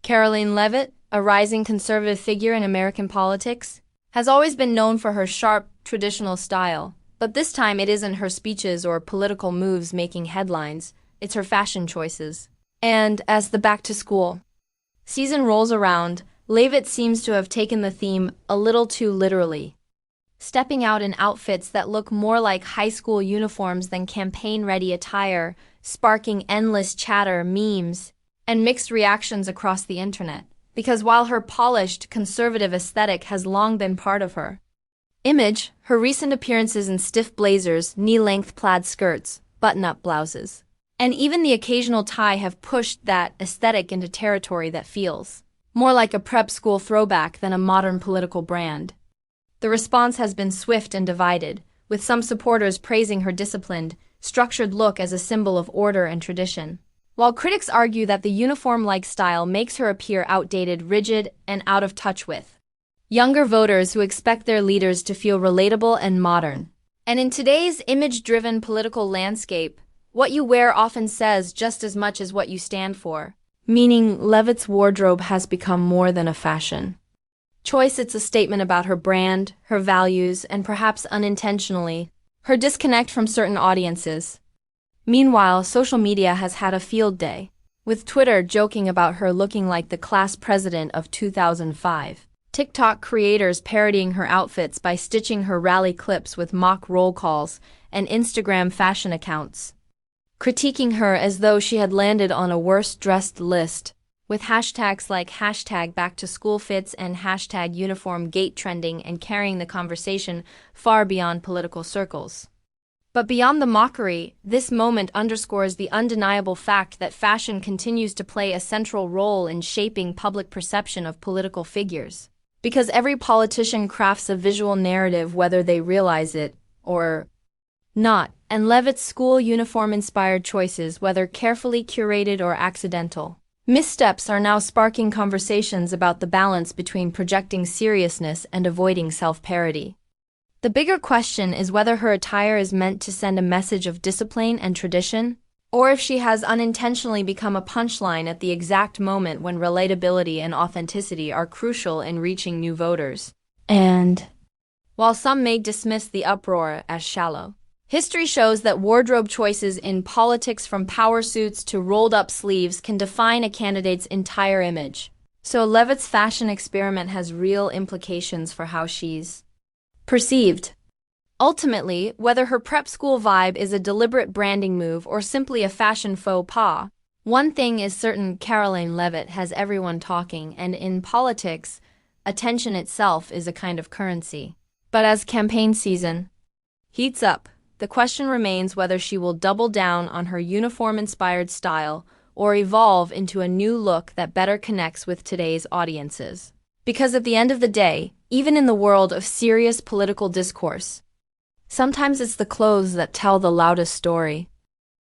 Karoline Leavitt, a rising conservative figure in American politics, has always been known for her sharp, traditional style. But this time it isn't her speeches or political moves making headlines, it's her fashion choices. And as the back-to-school season rolls around, Leavitt seems to have taken the theme a little too literally, stepping out in outfits that look more like high school uniforms than campaign-ready attire, sparking endless chatter, memes, and mixed reactions across the internet. Because while her polished, conservative aesthetic has long been part of her image, her recent appearances in stiff blazers, knee-length plaid skirts, button-up blouses, and even the occasional tie have pushed that aesthetic into territory that feels more like a prep school throwback than a modern political brand. The response has been swift and divided, with some supporters praising her disciplined, structured look as a symbol of order and tradition, while critics argue that the uniform-like style makes her appear outdated, rigid, and out of touch with younger voters who expect their leaders to feel relatable and modern. And in today's image-driven political landscape, what you wear often says just as much as what you stand for, meaning Leavitt's wardrobe has become more than a fashion choice. It's a statement about her brand, her values, and perhaps unintentionally, her disconnect from certain audiences. Meanwhile, social media has had a field day, with Twitter joking about her looking like the class president of 2005. TikTok creators parodying her outfits by stitching her rally clips with mock roll calls, and Instagram fashion accounts critiquing her as though she had landed on a worst-dressed list, with hashtags like #BackToSchoolFits and #UniformGate trending and carrying the conversation far beyond political circles. But beyond the mockery, this moment underscores the undeniable fact that fashion continues to play a central role in shaping public perception of political figures. Because every politician crafts a visual narrative whether they realize it or not, and Leavitt's school uniform-inspired choices, whether carefully curated or accidental missteps, are now sparking conversations about the balance between projecting seriousness and avoiding self-parody. The bigger question is whether her attire is meant to send a message of discipline and tradition, or if she has unintentionally become a punchline at the exact moment when relatability and authenticity are crucial in reaching new voters. And while some may dismiss the uproar as shallow, history shows that wardrobe choices in politics, from power suits to rolled-up sleeves, can define a candidate's entire image. So Leavitt's fashion experiment has real implications for how she's perceived. Ultimately, whether her prep school vibe is a deliberate branding move or simply a fashion faux pas, one thing is certain: Karoline Leavitt has everyone talking, and in politics, attention itself is a kind of currency. But as campaign season heats up, the question remains whether she will double down on her uniform-inspired style or evolve into a new look that better connects with today's audiences. Because at the end of the day, even in the world of serious political discourse, sometimes it's the clothes that tell the loudest story.